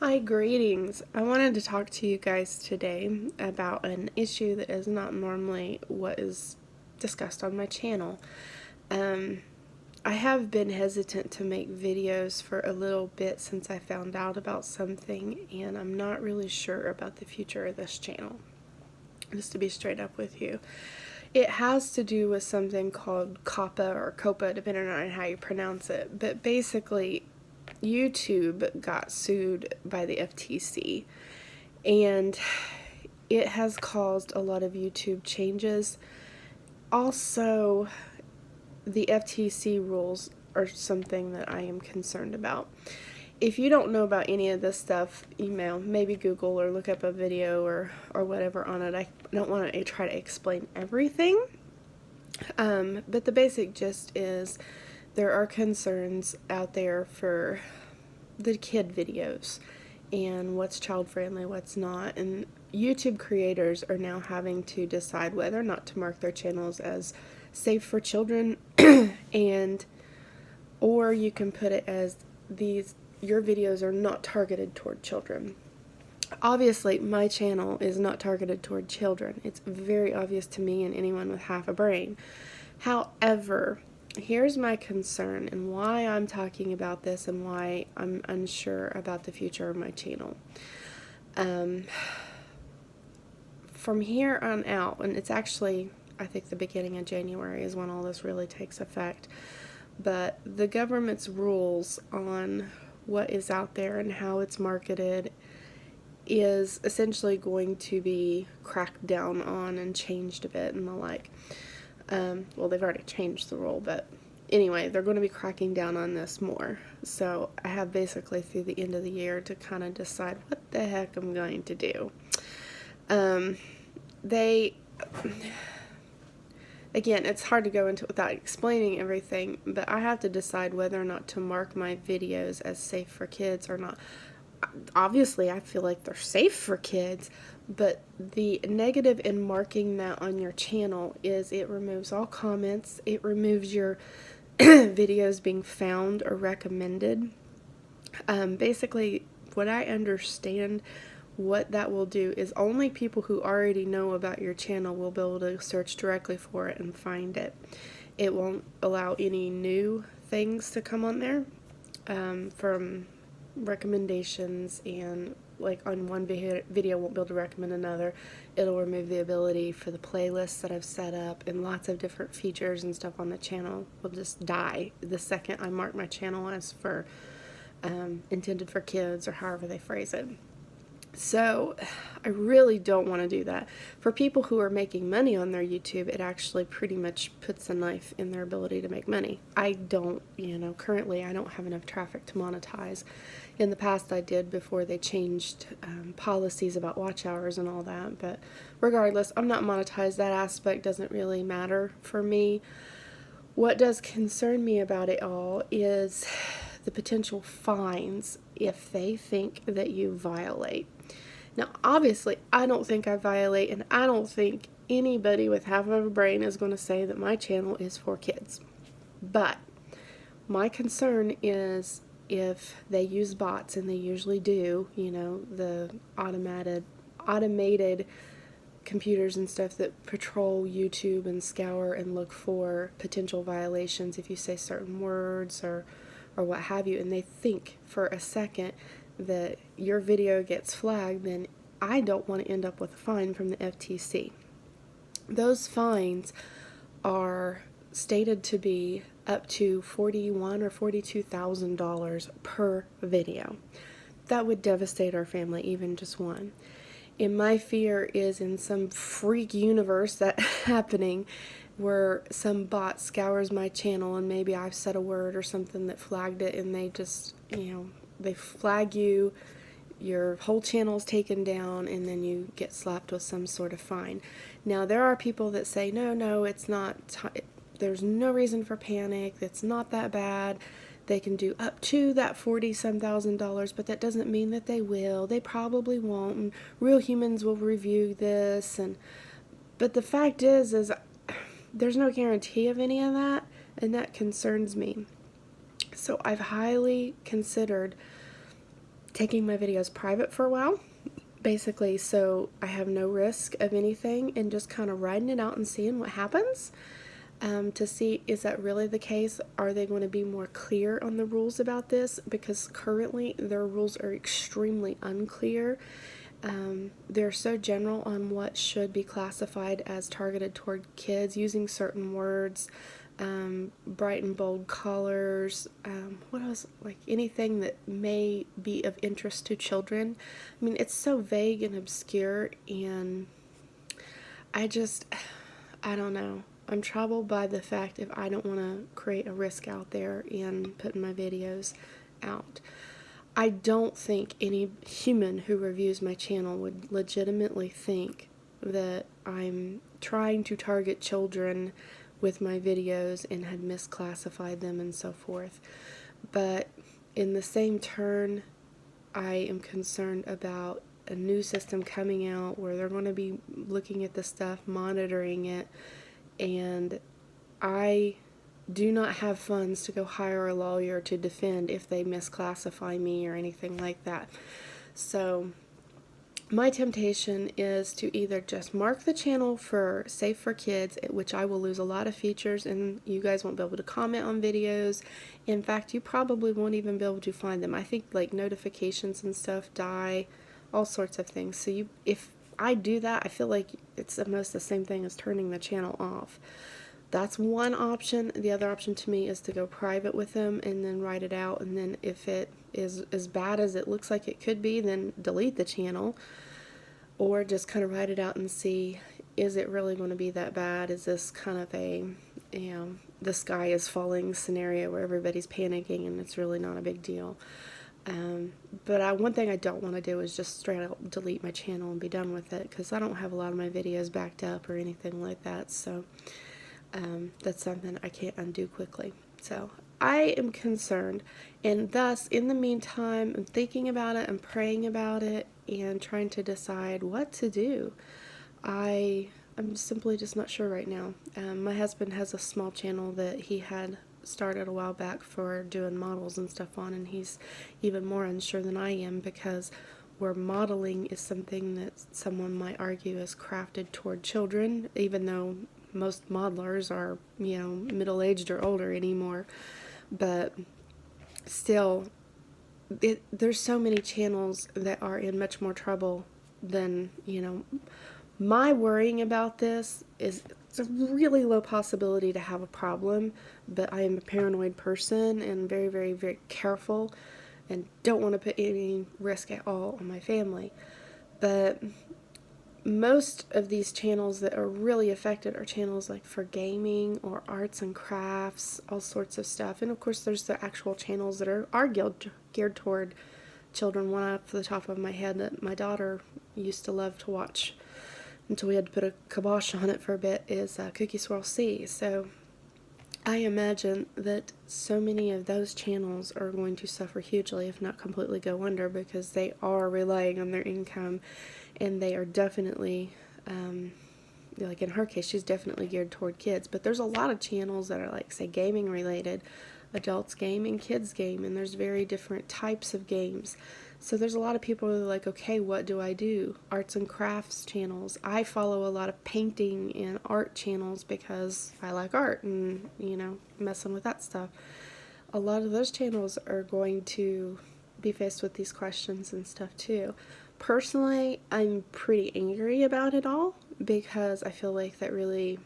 Hi, greetings. I wanted to talk to you guys today about an issue that is not normally what is discussed on my channel. Um, I have been hesitant to make videos for a little bit since I found out about something, and I'm not really sure about the future of this channel, just to be straight up with you. It has to do with something called COPPA or COPPA, depending on how you pronounce it, but basically YouTube got sued by the FTC, and it has caused a lot of YouTube changes. Also, the FTC rules are something that I am concerned about. If you don't know about any of this stuff, maybe Google or look up a video or whatever on it. I don't want to try to explain everything, but the basic gist is there are concerns out there for the kid videos and what's child friendly, what's not, and YouTube creators are now having to decide whether or not to mark their channels as safe for children and or you can put it as your videos are not targeted toward children. Obviously, my channel is not targeted toward children. It's very obvious to me and anyone with half a brain. However, here's my concern and why I'm talking about this and why I'm unsure about the future of my channel. From here on out, and it's actually, I think the beginning of January is when all this really takes effect, but the government's rules on what is out there and how it's marketed is essentially going to be cracked down on and changed a bit and the like. Well, they've already changed the rule, but anyway, they're going to be cracking down on this more. So I have basically through the end of the year to kind of decide what the heck I'm going to do. Again, it's hard to go into without explaining everything, but I have to decide whether or not to mark my videos as safe for kids or not. Obviously, I feel like they're safe for kids, but the negative in marking that on your channel is it removes all comments, it removes your videos being found or recommended. Basically, what I understand what that will do is only people who already know about your channel will be able to search directly for it and find it. It won't allow any new things to come on there from recommendations, and like on one video won't be able to recommend another. It'll remove the ability for the playlists that I've set up, and lots of different features and stuff on the channel will just die the second I mark my channel as for intended for kids, or however they phrase it. So I really don't want to do that. For people who are making money on their YouTube, it actually pretty much puts a knife in their ability to make money. I don't, currently I don't have enough traffic to monetize. In the past I did before they changed policies about watch hours and all that, but regardless, I'm not monetized. That aspect doesn't really matter for me. What does concern me about it all is the potential fines if they think that you violate. Now, obviously, I don't think I violate, and I don't think anybody with half of a brain is going to say that my channel is for kids. But my concern is if they use bots, and they usually do, the automated computers and stuff that patrol YouTube and scour and look for potential violations if you say certain words or what have you, and they think for a second that your video gets flagged, then I don't want to end up with a fine from the FTC. Those fines are stated to be up to $41,000 or $42,000 per video. That would devastate our family, even just one. And my fear is in some freak universe that happening where some bot scours my channel and maybe I've said a word or something that flagged it, and they just, they flag you, your whole channel is taken down, and then you get slapped with some sort of fine. Now, there are people that say, no, it's not, there's no reason for panic, it's not that bad. They can do up to that $40,000, but that doesn't mean that they will. They probably won't, and real humans will review this. But the fact is there's no guarantee of any of that, and that concerns me. So I've highly considered taking my videos private for a while, basically so I have no risk of anything, and just kind of riding it out and seeing what happens, to see, is that really the case? Are they going to be more clear on the rules about this? Because currently their rules are extremely unclear. They're so general on what should be classified as targeted toward kids, using certain words, bright and bold colors, what else, like anything that may be of interest to children. I mean, it's so vague and obscure, and I just, I don't know. I'm troubled by the fact if I don't want to create a risk out there in putting my videos out. I don't think any human who reviews my channel would legitimately think that I'm trying to target children with my videos and had misclassified them and so forth. But in the same turn, I am concerned about a new system coming out where they're going to be looking at the stuff, monitoring it, and I do not have funds to go hire a lawyer to defend if they misclassify me or anything like that. So my temptation is to either just mark the channel for safe for kids, which I will lose a lot of features and you guys won't be able to comment on videos. In fact, you probably won't even be able to find them. I think like notifications and stuff die, all sorts of things. So if I do that, I feel like it's almost the same thing as turning the channel off. That's one option. The other option to me is to go private with them and then write it out, and then if it is as bad as it looks like it could be, then delete the channel, or just kind of write it out and see, is it really going to be that bad? Is this kind of a, the sky is falling scenario where everybody's panicking and it's really not a big deal? But one thing I don't want to do is just straight out delete my channel and be done with it, because I don't have a lot of my videos backed up or anything like that, so that's something I can't undo quickly. So I am concerned, and thus in the meantime I'm thinking about it, I'm praying about it, and trying to decide what to do. I'm simply just not sure right now. My husband has a small channel that he had started a while back for doing models and stuff on, and he's even more unsure than I am, because where modeling is something that someone might argue is crafted toward children, even though most modelers are, middle-aged or older anymore. But still, there's so many channels that are in much more trouble than, my worrying about this is it's a really low possibility to have a problem, but I am a paranoid person and very, very, very careful and don't want to put any risk at all on my family. But most of these channels that are really affected are channels like for gaming or arts and crafts, all sorts of stuff. And of course there's the actual channels that are geared toward children. One off the top of my head that my daughter used to love to watch until we had to put a kibosh on it for a bit is Cookie Swirl C. So I imagine that so many of those channels are going to suffer hugely, if not completely go under, because they are relying on their income, and they are definitely, like in her case, she's definitely geared toward kids. But there's a lot of channels that are like, say, gaming related, adults game and kids game, and there's very different types of games. So there's a lot of people who are like, okay, what do I do? Arts and crafts channels. I follow a lot of painting and art channels because I like art and, messing with that stuff. A lot of those channels are going to be faced with these questions and stuff too. Personally, I'm pretty angry about it all because I feel like that really,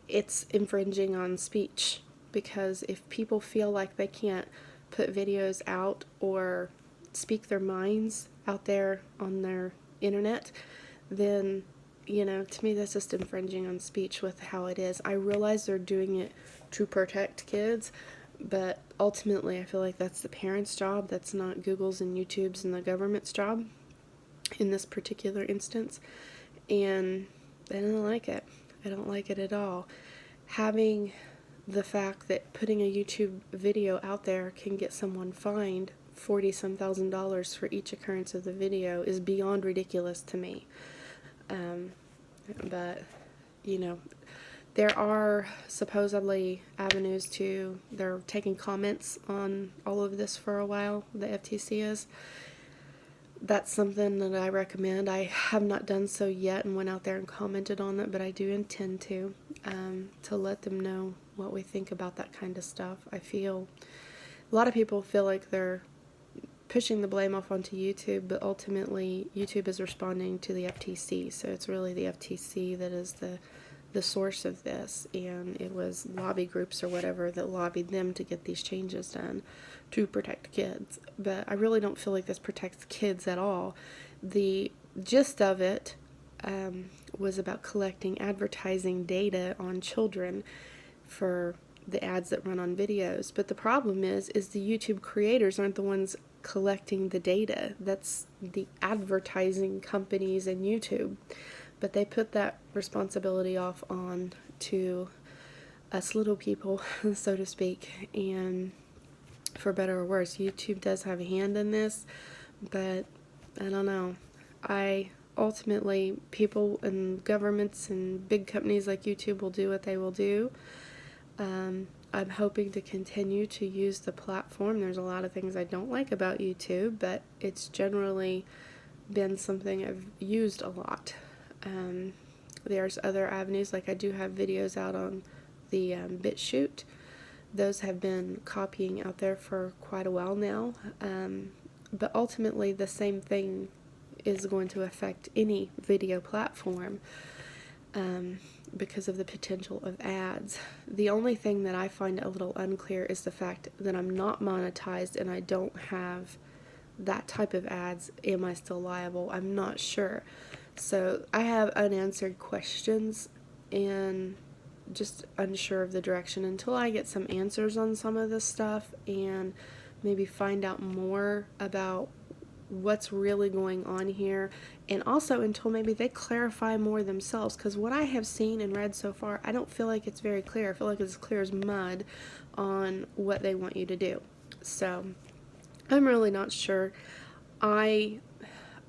it's infringing on speech. Because if people feel like they can't put videos out or speak their minds out there on their internet, then, to me that's just infringing on speech with how it is. I realize they're doing it to protect kids, but ultimately I feel like that's the parents' job. That's not Google's and YouTube's and the government's job in this particular instance. And I don't like it. I don't like it at all. Having the fact that putting a YouTube video out there can get someone fined $40-some thousand for each occurrence of the video is beyond ridiculous to me. But, There are supposedly avenues to, they're taking comments on all of this for a while, the FTC is. That's something that I recommend. I have not done so yet and went out there and commented on it, but I do intend to let them know what we think about that kind of stuff. I feel a lot of people feel like they're pushing the blame off onto YouTube, but ultimately YouTube is responding to the FTC, so it's really the FTC that is the source of this, and it was lobby groups or whatever that lobbied them to get these changes done to protect kids. But I really don't feel like this protects kids at all. The gist of it was about collecting advertising data on children for the ads that run on videos. But the problem is the YouTube creators aren't the ones collecting the data. That's the advertising companies and YouTube. But they put that responsibility off on to us little people, so to speak. And for better or worse, YouTube does have a hand in this, but I don't know. Ultimately, people and governments and big companies like YouTube will do what they will do. I'm hoping to continue to use the platform. There's a lot of things I don't like about YouTube, but it's generally been something I've used a lot. There's other avenues, like I do have videos out on the BitChute. Those have been copying out there for quite a while now, but ultimately the same thing is going to affect any video platform because of the potential of ads. The only thing that I find a little unclear is the fact that I'm not monetized and I don't have that type of ads. Am I still liable? I'm not sure. So I have unanswered questions and just unsure of the direction until I get some answers on some of this stuff and maybe find out more about what's really going on here, and also until maybe they clarify more themselves, because what I have seen and read so far, I don't feel like it's very clear. I feel like it's clear as mud on what they want you to do. So I'm really not sure. I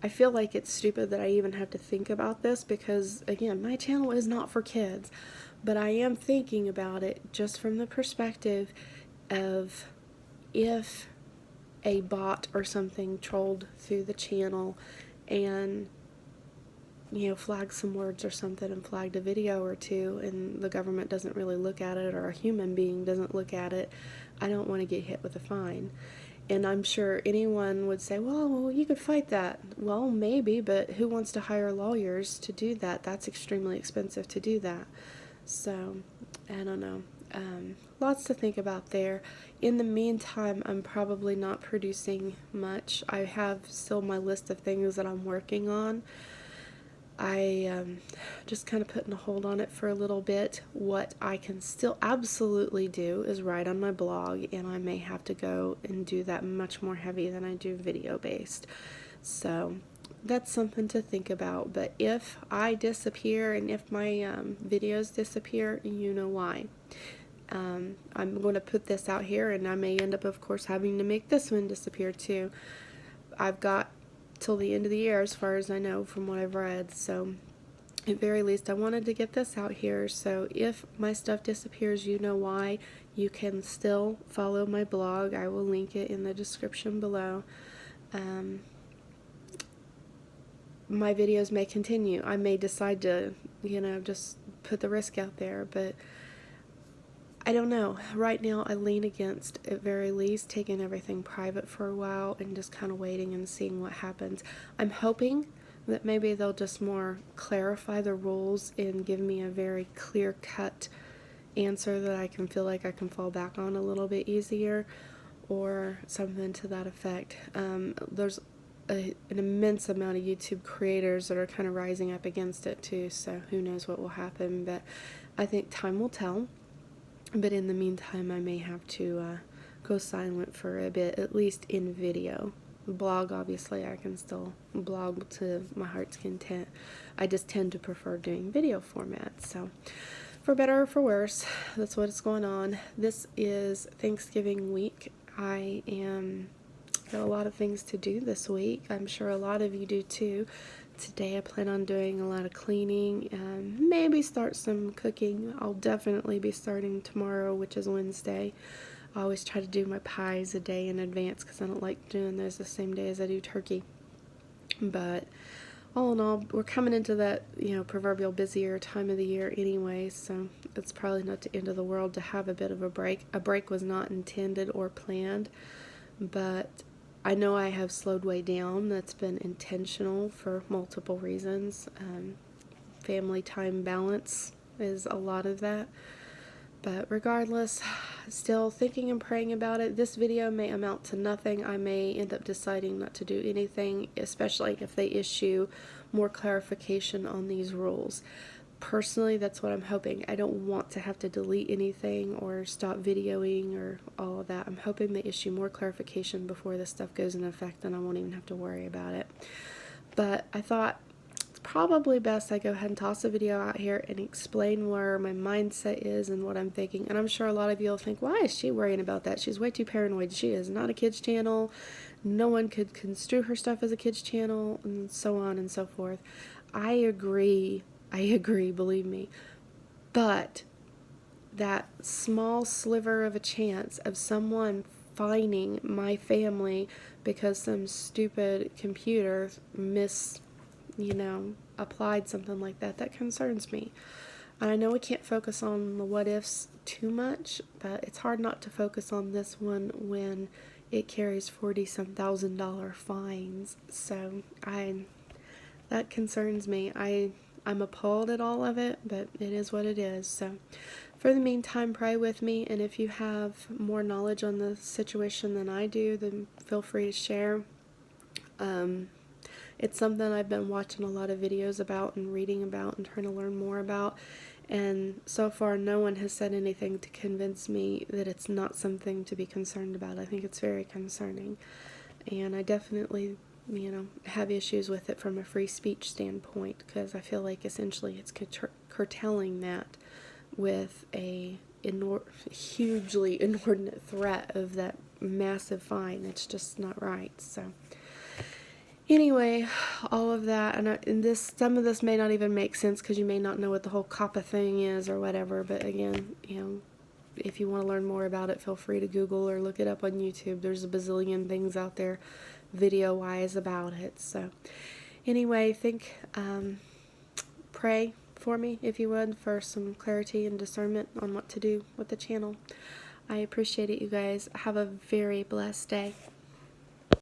feel like it's stupid that I even have to think about this, because again, my channel is not for kids, but I am thinking about it just from the perspective of if a bot or something trolled through the channel and flagged some words or something and flagged a video or two, and the government doesn't really look at it, or a human being doesn't look at it, I don't want to get hit with a fine. And I'm sure anyone would say, well, you could fight that. Well, maybe, but who wants to hire lawyers to do that? That's extremely expensive to do that. So, I don't know. Lots to think about there. In the meantime, I'm probably not producing much. I have still my list of things that I'm working on. I just kind of putting a hold on it for a little bit. What I can still absolutely do is write on my blog, and I may have to go and do that much more heavy than I do video based. So that's something to think about. But if I disappear and if my videos disappear, you know why. I'm going to put this out here, and I may end up, of course, having to make this one disappear too. I've got till the end of the year, as far as I know from what I've read, so at very least I wanted to get this out here. So if my stuff disappears, you know why. You can still follow my blog. I will link it in the description below. My videos may continue. I may decide to, just put the risk out there, but I don't know. Right now, I lean against, at very least, taking everything private for a while and just kind of waiting and seeing what happens. I'm hoping that maybe they'll just more clarify the rules and give me a very clear-cut answer that I can feel like I can fall back on a little bit easier, or something to that effect. There's an immense amount of YouTube creators that are kind of rising up against it too, so who knows what will happen, but I think time will tell. But in the meantime, I may have to go silent for a bit, at least in video. Blog, obviously, I can still blog to my heart's content. I just tend to prefer doing video formats. So, for better or for worse, that's what's going on. This is Thanksgiving week. I got a lot of things to do this week. I'm sure a lot of you do too. today I plan on doing a lot of cleaning and maybe start some cooking. I'll definitely be starting tomorrow, which is Wednesday. I always try to do my pies a day in advance because I don't like doing those the same day as I do turkey. But all in all, we're coming into that, proverbial busier time of the year anyway, so it's probably not the end of the world to have a bit of a break. A break was not intended or planned, but I know I have slowed way down. That's been intentional for multiple reasons. Family time balance is a lot of that. But regardless, still thinking and praying about it. This video may amount to nothing. I may end up deciding not to do anything, especially if they issue more clarification on these rules. Personally, that's what I'm hoping. I don't want to have to delete anything or stop videoing or all of that. I'm hoping they issue more clarification before this stuff goes into effect and I won't even have to worry about it. But I thought probably best I go ahead and toss a video out here and explain where my mindset is and what I'm thinking. And I'm sure a lot of you will think, why is she worrying about that? She's way too paranoid. She is not a kids channel. No one could construe her stuff as a kids channel, and so on and so forth. I agree, believe me. But that small sliver of a chance of someone fining my family because some stupid computer applied something like that, that concerns me. And I know we can't focus on the what ifs too much, but it's hard not to focus on this one when it carries $40-some thousand fines. So that concerns me. I'm appalled at all of it, but it is what it is. So for the meantime, pray with me, and if you have more knowledge on the situation than I do, then feel free to share. It's something I've been watching a lot of videos about and reading about and trying to learn more about, and so far no one has said anything to convince me that it's not something to be concerned about. I think it's very concerning, and I definitely have issues with it from a free speech standpoint, because I feel like essentially it's curtailing that with a hugely inordinate threat of that massive fine. It's just not right. So anyway, all of that, and some of this may not even make sense because you may not know what the whole COPPA thing is or whatever, but again, if you want to learn more about it, feel free to Google or look it up on YouTube. There's a bazillion things out there video-wise about it. So anyway, pray for me, if you would, for some clarity and discernment on what to do with the channel. I appreciate it, you guys. Have a very blessed day.